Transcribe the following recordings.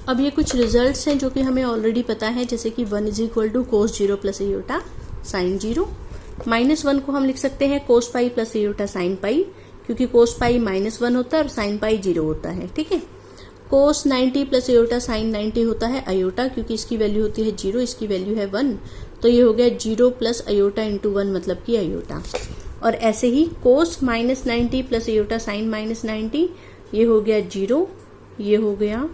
अब ये कुछ रिजल्ट्स हैं जो कि हमें ऑलरेडी पता है, जैसे कि 1 is equal to cos 0 plus iota sine 0। -1 को हम लिख सकते हैं cos pi plus iota sine pi, क्योंकि कोस पाई -1 होता है और साइन पाई 0 होता है। ठीक है, कोस 90 प्लस एयोटा साइन 90 होता है अयोटा, क्योंकि इसकी वैल्यू होती है 0, इसकी वैल्यू है 1, तो ये हो गया 0 प्लस अयोटा इंटू 1 मतलब कि अयोटा। और ऐसे ही कोस -90 प्लस एयोटा साइन -90, ये हो गया 0, ये हो गया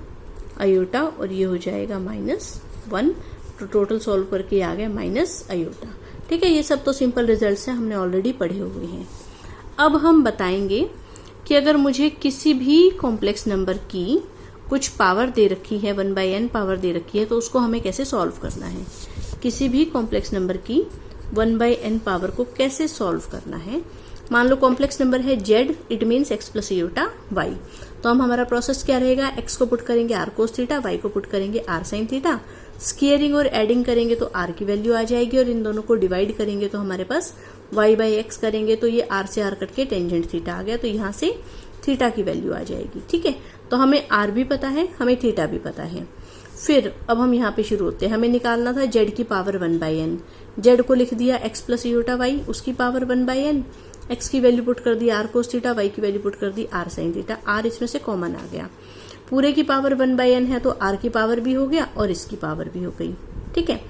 अयोटा और ये हो जाएगा -1, तो टोटल सॉल्व करके आ गया माइनस अयोटा। ठीक है, ये सब तो सिंपल रिजल्ट्स हैं, हमने ऑलरेडी पढ़े हुए हैं। अब हम बताएंगे कि अगर मुझे किसी भी कॉम्प्लेक्स नंबर की कुछ पावर दे रखी है, 1/n पावर दे रखी है, तो उसको हमें कैसे सॉल्व करना है। किसी भी कॉम्प्लेक्स नंबर की 1/n पावर को कैसे सॉल्व करना है। मान लो कॉम्प्लेक्स नंबर है z, it means x plus aorta y। तो हम हमारा प्रोसेस क्या रहेगा, x को पुट करेंगे r कोस थीटा, y को पुट करेंगे r साइन थीटा, स्क्वायरिंग और एडिंग करेंगे तो r की वैल्यू आ जाएगी, और इन दोनों को डिवाइड करेंगे तो हमारे पास y बाई एक्स करेंगे तो ये r से r कट के टेंजेंट थीटा आ गया, तो यहाँ से थीटा की वैल्यू आ जाएगी। ठीक है, तो हमें r भी पता है, हमें थीटा भी पता है। फिर अब हम यहाँ पे शुरू होते हैं, हमें निकालना था z की पावर 1/n। z को लिख दिया x प्लस एयोटा y, उसकी पावर 1/n, x की वैल्यू पुट कर दी r कोस थीटा, y की वैल्यू पुट कर दी r साइन थीटा, r इसमें से कॉमन आ गया। पूरे की पावर 1/n है तो r की पावर भी हो गया और इसकी पावर भी हो गई। ठीक है,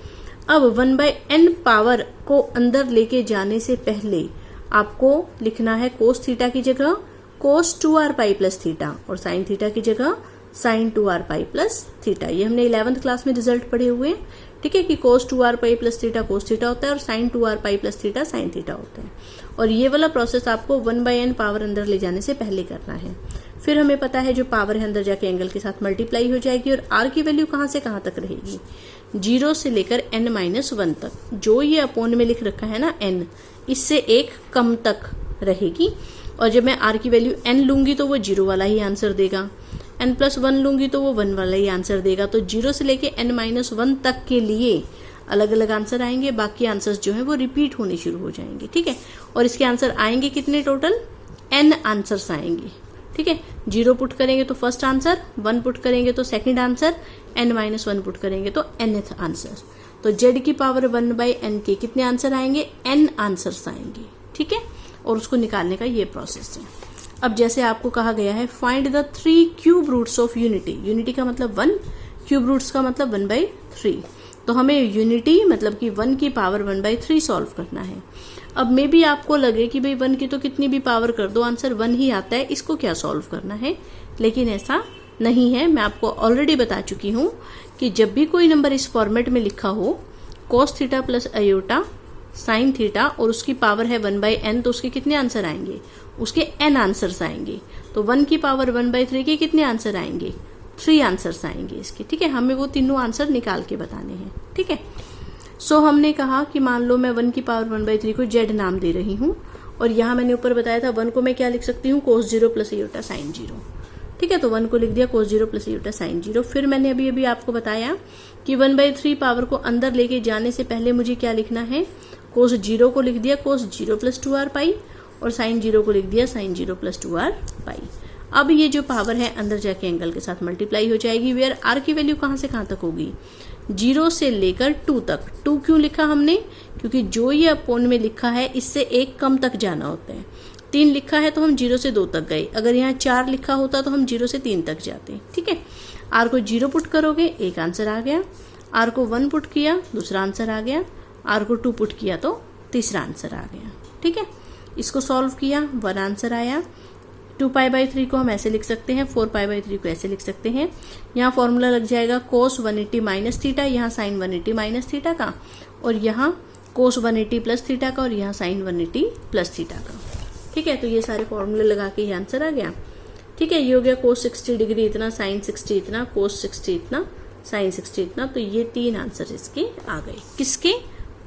अब 1/n पावर को अंदर लेके जाने से पहले आपको लिखना है कोस थीटा की जगह कोस 2r पाई प्लस थीटा, और साइन थीटा की जगह sign 2r pi plus theta. ये हमने 11th क्लास में रिजल्ट पढ़े हुए हैं। ठीक है, कि cos 2r pi plus theta cos theta होता है और sine 2r pi plus theta sine theta होता है। और ये वाला प्रोसेस आपको 1/n पावर अंदर ले जाने से पहले करना है। फिर हमें पता है जो पावर है अंदर जाके एंगल के साथ मल्टीप्लाई हो जाएगी, और r की वैल्यू कहाँ से कहाँ तक रहेगी, 0 से लेकर n-1 तक। जो ये अपोन में लिख रखा है ना n, इससे एक कम तक रहेगी। और जब मैं r की वैल्यू n लूंगी तो वो 0 वाला ही आंसर देगा, n+1 लूंगी तो वो 1 वाला ही आंसर देगा। तो 0 से लेके n-1 तक के लिए अलग अलग आंसर आएंगे, बाकी आंसर्स जो है वो रिपीट होने शुरू हो जाएंगे। ठीक है, और इसके आंसर आएंगे कितने, टोटल n आंसर्स आएंगे। ठीक है, 0 पुट करेंगे तो फर्स्ट आंसर, 1 पुट करेंगे तो सेकंड आंसर, n-1 पुट करेंगे तो nth आंसर। तो z की पावर 1/n के कितने आंसर आएंगे, n आंसर्स आएंगे। ठीक है, और उसको निकालने का ये प्रोसेस है। अब जैसे आपको कहा गया है find the 3 cube roots of unity. Unity का मतलब 1, क्यूब रूट्स का मतलब 1/3। तो हमें यूनिटी मतलब कि 1 की पावर 1/3 सॉल्व करना है। अब मे भी आपको लगे कि भाई 1 की तो कितनी भी पावर कर दो आंसर 1 ही आता है, इसको क्या सॉल्व करना है, लेकिन ऐसा नहीं है। मैं आपको ऑलरेडी बता चुकी हूँ कि जब भी कोई नंबर इस फॉर्मेट में लिखा हो, cos theta plus iota sine theta और उसकी पावर है 1/n, तो उसके कितने आंसर आएंगे, उसके n आंसर्स आएंगे। तो 1 की पावर 1/3 के कितने आंसर आएंगे, 3 आंसर्स आएंगे इसके। ठीक है, हमें वो तीनों आंसर निकाल के बताने हैं। ठीक है, सो हमने कहा कि मान लो मैं 1 की पावर 1/3 को z नाम दे रही हूँ, और यहाँ मैंने ऊपर बताया था 1 को मैं क्या लिख सकती हूँ, कोस 0 प्लस एयोटा साइन 0। ठीक है, तो 1 को लिख दिया कोस 0 प्लस एयोटा साइन 0। फिर मैंने अभी आपको बताया कि 1/3 पावर को अंदर लेके जाने से पहले मुझे क्या लिखना है, कोस 0 को लिख दिया कोस 0 प्लस 2r पाई, और साइन 0 को लिख दिया साइन 0 प्लस 2r पाई। अब ये जो पावर है अंदर जाके एंगल के साथ मल्टीप्लाई हो जाएगी, वेयर r की वैल्यू कहाँ से कहाँ तक होगी, 0 से लेकर 2 तक। 2 क्यों लिखा हमने, क्योंकि जो ये अपोन में लिखा है इससे एक कम तक जाना होता है। 3 लिखा है तो हम 0 से 2 तक गए, अगर यहाँ 4 लिखा होता तो हम 0 से 3 तक जाते। ठीक है, r को 0 पुट करोगे एक आंसर आ गया, r को 1 पुट किया दूसरा आंसर आ गया, r को 2 पुट किया तो तीसरा आंसर आ गया। ठीक है, इसको सॉल्व किया 1 आंसर आया। 2π/3 को हम ऐसे लिख सकते हैं, 4π/3 को ऐसे लिख सकते हैं। यहाँ फॉर्मूला लग जाएगा कोस 180 माइनस थीटा, यहाँ साइन 180 माइनस थीटा का, और यहाँ कोस 180 प्लस थीटा का, और यहाँ साइन 180 प्लस थीटा का। ठीक है, तो ये सारे फॉर्मूले लगा के ये आंसर आ गया। ठीक है, ये हो गया कोस 60 डिग्री इतना, साइन 60 इतना, कोस 60 इतना, साइन 60 इतना। तो ये 3 आंसर इसके आ गए। किसके,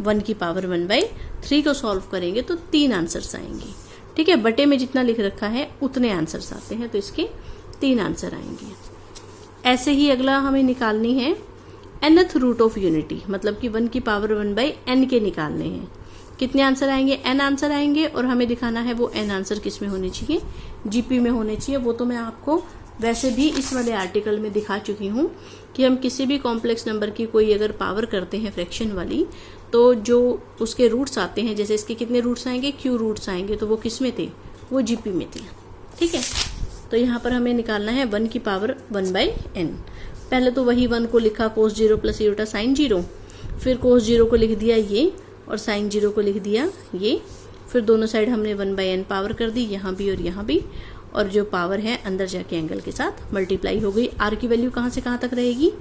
1 की पावर 1/3 को सॉल्व करेंगे तो 3 आंसर्स आएंगे। ठीक है, बटे में जितना लिख रखा है उतने आंसर्स आते हैं, तो इसके 3 आंसर आएंगे। ऐसे ही अगला हमें निकालनी है nth रूट ऑफ यूनिटी, मतलब कि 1 की पावर 1/n के निकालने हैं। कितने आंसर आएंगे, n आंसर आएंगे, और हमें दिखाना है वो n आंसर किस में होने चाहिए, जीपी में होने चाहिए। वो तो मैं आपको वैसे भी इस वाले आर्टिकल में दिखा चुकी हूँ कि हम किसी भी कॉम्प्लेक्स नंबर की कोई अगर पावर करते हैं फ्रैक्शन वाली, तो जो उसके रूट्स आते हैं, जैसे इसके कितने रूट्स आएंगे, क्यू रूट्स आएंगे, तो वो किस में थे, वो जीपी में थे। ठीक है, तो यहाँ पर हमें निकालना है 1 की पावर 1/n। पहले तो वही 1 को लिखा cos 0 प्लस इयोटा साइन 0, फिर cos 0 को लिख दिया ये और साइन 0 को लिख दिया ये, फिर दोनों साइड हमने 1/n पावर कर दी, यहाँ भी और यहाँ भी, और जो पावर है अंदर जाके एंगल के साथ मल्टीप्लाई हो गई। आर की वैल्यू कहाँ से कहाँ तक रहेगी,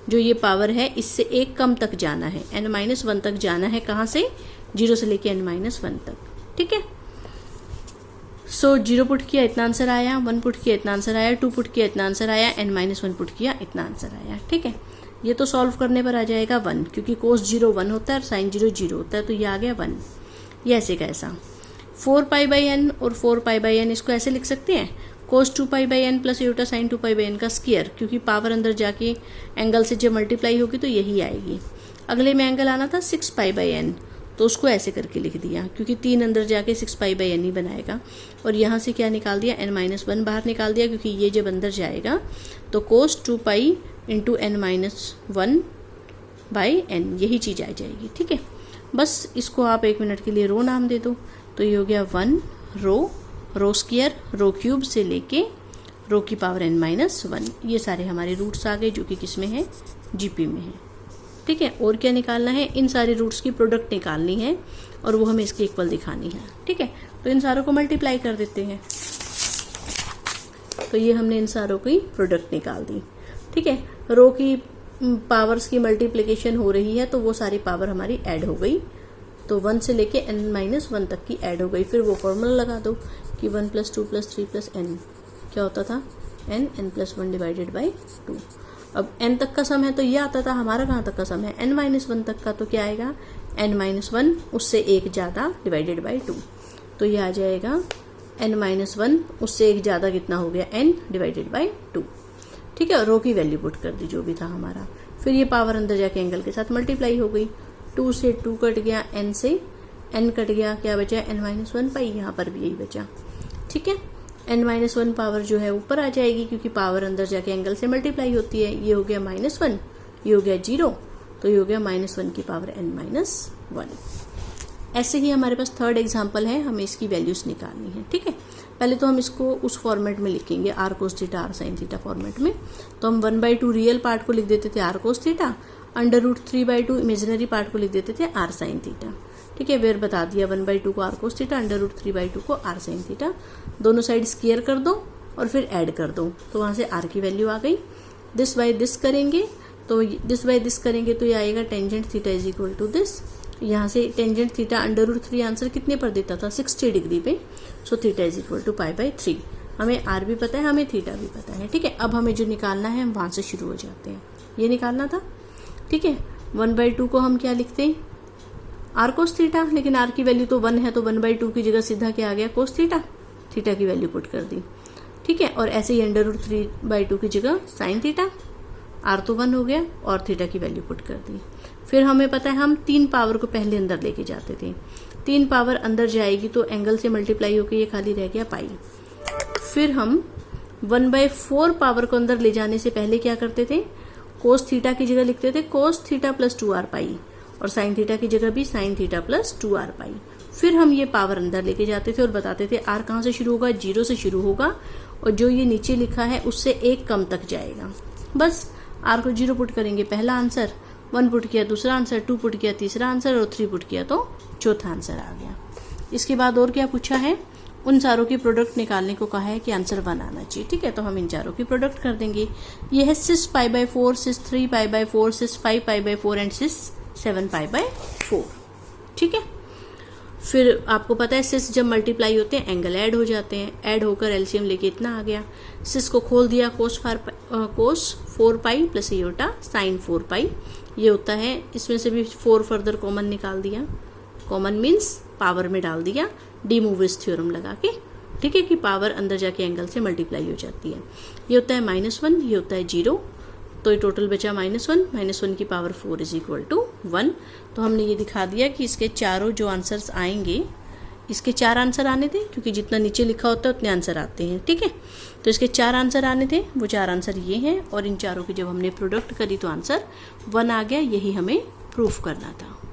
जो ये पावर है इससे एक कम तक जाना है, n-1 तक जाना है, कहाँ से, 0 से लेके n-1 तक। ठीक है, सो 0 पुट किया इतना आंसर आया, 1 पुट किया इतना आंसर आया, 2 पुट किया इतना आंसर आया, n-1 पुट किया इतना आंसर आया। ठीक है, ये तो सॉल्व करने पर आ जाएगा 1, क्योंकि cos 0 1 होता है और sin 0 0 होता है, तो ये आ गया 1। ये ऐसे कैसा, 4π/n और 4π/n इसको ऐसे लिख सकते हैं, cos 2π/n plus इयोटा sign 2π/n का स्क्वायर, क्योंकि पावर अंदर जाके एंगल से जब मल्टीप्लाई होगी तो यही आएगी। अगले में एंगल आना था 6π/n, तो उसको ऐसे करके लिख दिया, क्योंकि 3 अंदर जाके 6π/n ही बनाएगा, और यहाँ से क्या निकाल दिया, n-1 बाहर निकाल दिया, क्योंकि ये जब अंदर जाएगा तो cos 2π इंटू n-1/n यही चीज़ आ जाएगी। ठीक है, बस इसको आप 1 मिनट के लिए रो नाम दे दो, तो ये हो गया 1 रो स्क्वायर, रो क्यूब से लेके रो की पावर n-1। ये सारे हमारे रूट्स आ गए, जो कि किस में है, जीपी में है। ठीक है, और क्या निकालना है, इन सारे रूट्स की प्रोडक्ट निकालनी है और वो हमें इसके इक्वल दिखानी है। ठीक है, तो इन सारों को मल्टीप्लाई कर देते हैं, तो ये हमने इन सारों की प्रोडक्ट निकाल दी। ठीक है, रो की पावर्स की मल्टीप्लिकेशन हो रही है, तो वो सारी पावर हमारी ऐड हो गई, तो 1 से लेके n-1 तक की ऐड हो गई। फिर वो फॉर्मूला लगा दो कि 1 + 2 + 3 + n क्या होता था, n+1 डिवाइडेड बाई 2। अब n तक का सम है तो ये आता था, हमारा कहाँ तक का सम है, n-1 तक का, तो क्या आएगा, n-1 उससे 1 ज़्यादा डिवाइडेड बाई 2, तो ये आ जाएगा n-1 उससे 1 ज़्यादा कितना हो गया, n डिवाइडेड बाई 2। ठीक है, रो की वैल्यू पुट कर दी जो भी था हमारा, फिर ये पावर अंदर जाके एंगल के साथ मल्टीप्लाई हो गई, 2 से 2 कट गया, n से n कट गया, क्या बचा, n-1 पाई, यहाँ पर भी यही बचा। ठीक है, n-1 पावर जो है ऊपर आ जाएगी, क्योंकि पावर अंदर जाके एंगल से मल्टीप्लाई होती है। ये हो गया -1, ये हो गया 0, तो ये हो गया -1 की पावर n-1। ऐसे ही हमारे पास थर्ड एग्जाम्पल है, हमें इसकी वैल्यूज निकालनी है। ठीक है, पहले तो हम इसको उस फॉर्मेट में लिखेंगे, r cos theta r sin theta format में। तो हम 1/2 रियल पार्ट को लिख देते थे r cos theta, √3/2 imaginary part को लिख देते थे r sin थीटा। ठीक है, वेर बता दिया, 1/2 को r cos थीटा, √3/2 को r sin थीटा, दोनों साइड स्क्वायर कर दो और फिर ऐड कर दो, तो वहाँ से r की वैल्यू आ गई। दिस बाय दिस करेंगे, तो दिस बाय दिस करेंगे तो ये आएगा tangent theta is equal to this. यहाँ से टेंजेंट थीटा √3 आंसर कितने पर देता था, 60 डिग्री पे, so theta is equal to π/3। हमें r भी पता है, हमें थीटा भी पता है। ठीक है, अब हमें जो निकालना है हम वहाँ से शुरू हो जाते हैं, ये निकालना था। ठीक है, 1/2 को हम क्या लिखते हैं, r cos थीटा, लेकिन r की वैल्यू तो 1 है, तो 1/2 की जगह सीधा क्या आ गया, cos थीटा, थीटा की वैल्यू पुट कर दी। ठीक है, और ऐसे ही √3/2 की जगह sin थीटा, r तो 1 हो गया और थीटा की वैल्यू पुट कर दी। फिर हमें पता है हम 3 पावर को पहले अंदर लेके जाते थे, 3 पावर अंदर जाएगी तो एंगल से मल्टीप्लाई होकर ये खाली रह गया पाई। फिर हम 1/4 पावर को अंदर ले जाने से पहले क्या करते थे, cos थीटा की जगह लिखते थे cos थीटा प्लस 2r पाई, और sin थीटा की जगह भी sin थीटा प्लस 2r पाई। फिर हम ये पावर अंदर लेके जाते थे और बताते थे r कहाँ से शुरू होगा, 0 से शुरू होगा, और जो ये नीचे लिखा है उससे 1 कम तक जाएगा। बस r को 0 पुट करेंगे, पहला आंसर, 1 पुट किया दूसरा आंसर, 2 पुट किया तीसरा आंसर, और 3 पुट किया तो चौथा आंसर आ गया। इसके बाद और क्या पूछा है, उन चारों की प्रोडक्ट निकालने को कहा है कि आंसर 1 आना चाहिए। ठीक है, तो हम इन चारों की प्रोडक्ट कर देंगे। ये है sis π/4, sis 3π/4, sis 5π/4 and sis 7π/4। ठीक है, फिर आपको पता है सिस जब मल्टीप्लाई होते हैं एंगल ऐड हो जाते हैं, ऐड होकर एलसीएम लेके इतना आ गया। सिस को खोल दिया, cos 4π प्लस इयोटा साइन 4π, ये होता है, इसमें से भी 4 फर्दर कॉमन निकाल दिया, कॉमन मीन्स पावर में डाल दिया डी मूविस थ्योरम लगा के। ठीक है, कि पावर अंदर जाके एंगल से मल्टीप्लाई हो जाती है। ये होता है -1, ये होता है 0, तो ये टोटल बचा -1 की पावर 4 इज इक्वल टू 1। तो हमने ये दिखा दिया कि इसके चारों जो आंसर्स आएंगे इसके 4 आंसर आने थे, क्योंकि जितना नीचे लिखा होता है उतने आंसर आते हैं, ठीक है। तो इसके 4 आंसर आने थे, वो 4 आंसर ये हैं, और इन चारों की जब हमने प्रोडक्ट करी तो आंसर 1 आ गया। यही हमें प्रूफ करना था।